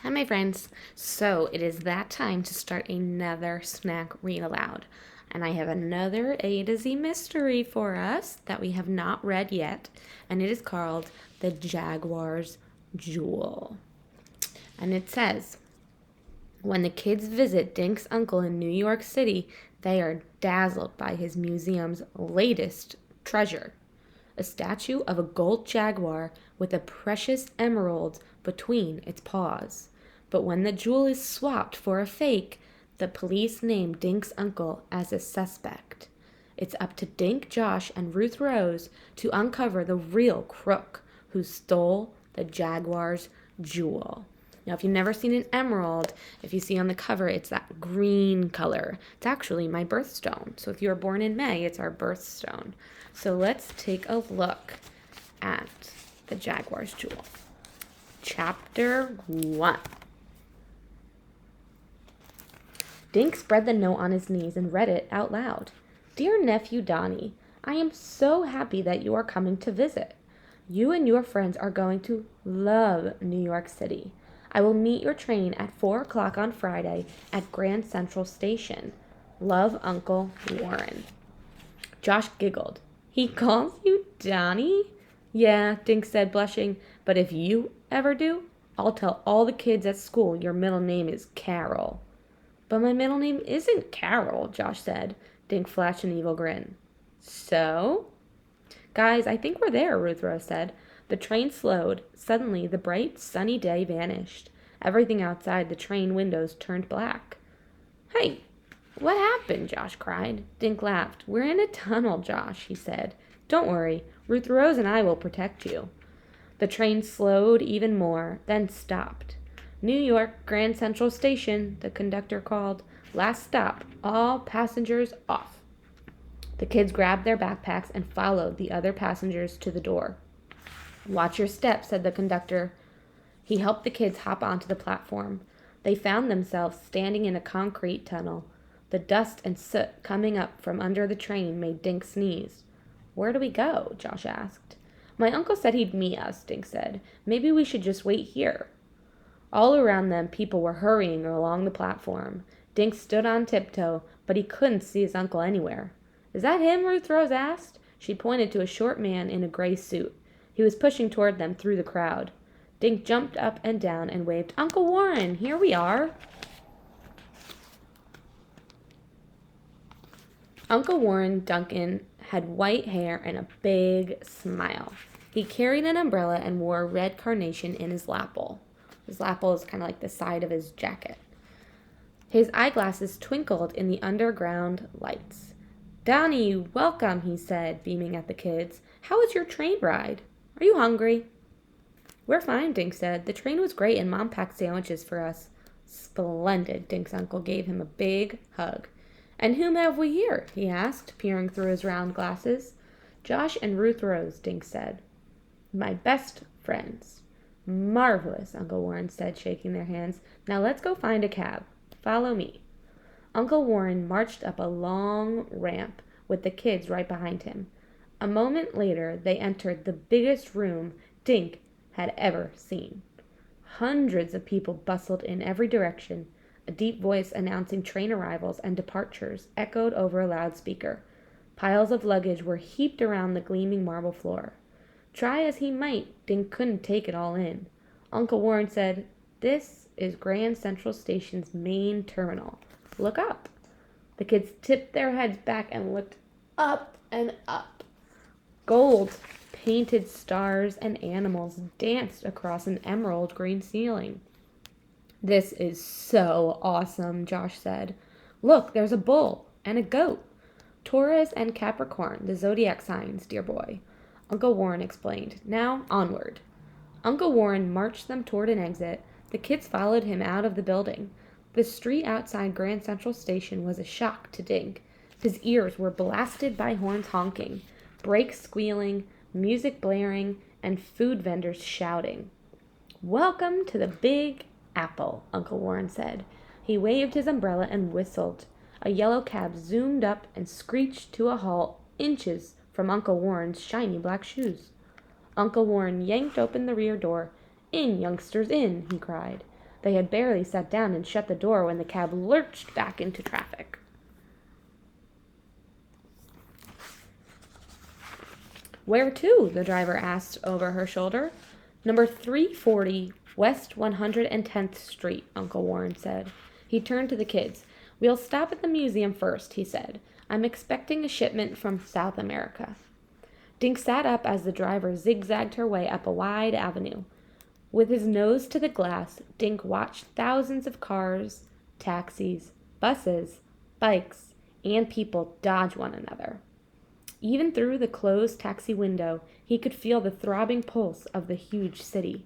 Hi, my friends. So it is that time to start another snack read aloud. And I have another A to Z mystery for us that we have not read yet. And it is called The Jaguar's Jewel. And it says, when the kids visit Dink's uncle in New York City, they are dazzled by his museum's latest treasure, a statue of a gold jaguar with a precious emerald between its paws. But when the jewel is swapped for a fake, the police name Dink's uncle as a suspect. It's up to Dink, Josh, and Ruth Rose to uncover the real crook who stole the jaguar's jewel. Now, if you've never seen an emerald, if you see on the cover, it's that green color. It's actually my birthstone. So if you were born in May, it's our birthstone. So let's take a look at the Jaguar's Jewel. Chapter 1. Dink spread the note on his knees and read it out loud. Dear nephew Donnie, I am so happy that you are coming to visit. You and your friends are going to love New York City. I will meet your train at 4 o'clock on Friday at Grand Central Station. Love, Uncle Warren. Josh giggled. He calls you Donnie? Yeah, Dink said, blushing, but if you ever do, I'll tell all the kids at school your middle name is Carol. But my middle name isn't Carol, Josh said. Dink flashed an evil grin. So? Guys, I think we're there, Ruth Rose said. The train slowed. Suddenly, the bright, sunny day vanished. Everything outside the train windows turned black. Hey, what happened? Josh cried. Dink laughed. We're in a tunnel, Josh, he said. Don't worry. Ruth Rose and I will protect you. The train slowed even more, then stopped. New York, Grand Central Station, the conductor called. Last stop. All passengers off. The kids grabbed their backpacks and followed the other passengers to the door. Watch your step, said the conductor. He helped the kids hop onto the platform. They found themselves standing in a concrete tunnel. The dust and soot coming up from under the train made Dink sneeze. Where do we go? Josh asked. My uncle said he'd meet us, Dink said. Maybe we should just wait here. All around them, people were hurrying along the platform. Dink stood on tiptoe, but he couldn't see his uncle anywhere. Is that him? Ruth Rose asked. She pointed to a short man in a gray suit. He was pushing toward them through the crowd. Dink jumped up and down and waved, Uncle Warren, here we are. Uncle Warren Duncan had white hair and a big smile. He carried an umbrella and wore a red carnation in his lapel. His lapel is kind of like the side of his jacket. His eyeglasses twinkled in the underground lights. Donnie, welcome, he said, beaming at the kids. How was your train ride? Are you hungry? We're fine, Dink said. The train was great and Mom packed sandwiches for us. Splendid, Dink's uncle gave him a big hug. And whom have we here? He asked, peering through his round glasses. Josh and Ruth Rose, Dink said. My best friends. Marvelous, Uncle Warren said, shaking their hands. Now let's go find a cab. Follow me. Uncle Warren marched up a long ramp with the kids right behind him. A moment later, they entered the biggest room Dink had ever seen. Hundreds of people bustled in every direction. A deep voice announcing train arrivals and departures echoed over a loudspeaker. Piles of luggage were heaped around the gleaming marble floor. Try as he might, Dink couldn't take it all in. Uncle Warren said, This is Grand Central Station's main terminal. Look up. The kids tipped their heads back and looked up and up. Gold painted stars and animals danced across an emerald green ceiling. This is so awesome, Josh said. Look, there's a bull and a goat. Taurus and Capricorn, the zodiac signs, dear boy. Uncle Warren explained. Now, onward. Uncle Warren marched them toward an exit. The kids followed him out of the building. The street outside Grand Central Station was a shock to Dink. His ears were blasted by horns honking, brakes squealing, music blaring, and food vendors shouting. Welcome to the Big Apple, Uncle Warren said. He waved his umbrella and whistled. A yellow cab zoomed up and screeched to a halt inches from Uncle Warren's shiny black shoes. Uncle Warren yanked open the rear door. In, youngsters, in, he cried. They had barely sat down and shut the door when the cab lurched back into traffic. "Where to?" the driver asked over her shoulder. "Number 340 West 110th Street," Uncle Warren said. He turned to the kids. "We'll stop at the museum first," he said. "I'm expecting a shipment from South America." Dink sat up as the driver zigzagged her way up a wide avenue. With his nose to the glass, Dink watched thousands of cars, taxis, buses, bikes, and people dodge one another. Even through the closed taxi window, he could feel the throbbing pulse of the huge city.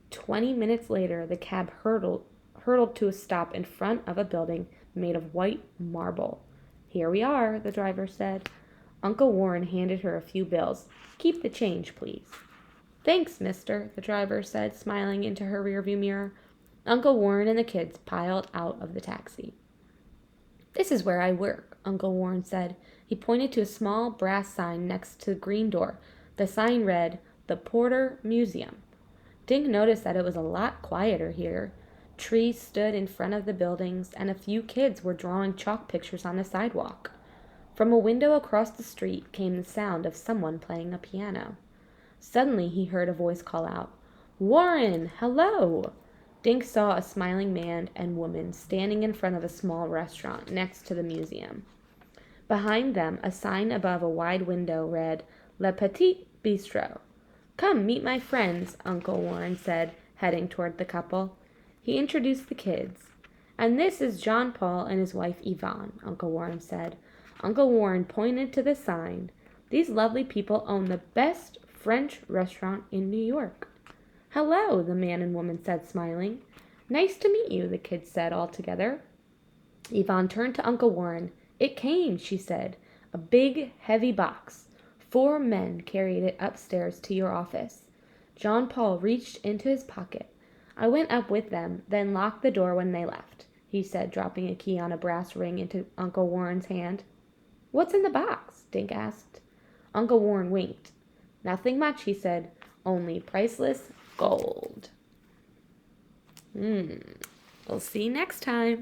20 minutes later, the cab hurtled to a stop in front of a building made of white marble. "Here we are," the driver said. Uncle Warren handed her a few bills. "Keep the change, please." "Thanks, mister," the driver said, smiling into her rearview mirror. Uncle Warren and the kids piled out of the taxi. "This is where I work," Uncle Warren said. He pointed to a small brass sign next to the green door. The sign read, "The Porter Museum." Dink noticed that it was a lot quieter here. Trees stood in front of the buildings, and a few kids were drawing chalk pictures on the sidewalk. From a window across the street came the sound of someone playing a piano. Suddenly he heard a voice call out, "Warren, hello!" Dink saw a smiling man and woman standing in front of a small restaurant next to the museum. Behind them, a sign above a wide window read, "Le Petit Bistro." "Come, meet my friends," Uncle Warren said, heading toward the couple. He introduced the kids. "And this is John Paul and his wife Yvonne," Uncle Warren said. Uncle Warren pointed to the sign. "These lovely people own the best French restaurant in New York." "Hello," the man and woman said, smiling. "Nice to meet you," the kids said all together. Yvonne turned to Uncle Warren. "It came," she said. "A big, heavy box. 4 men carried it upstairs to your office." John Paul reached into his pocket. "I went up with them, then locked the door when they left," he said, dropping a key on a brass ring into Uncle Warren's hand. "What's in the box?" Dink asked. Uncle Warren winked. "Nothing much," he said. "Only priceless gold." We'll see you next time.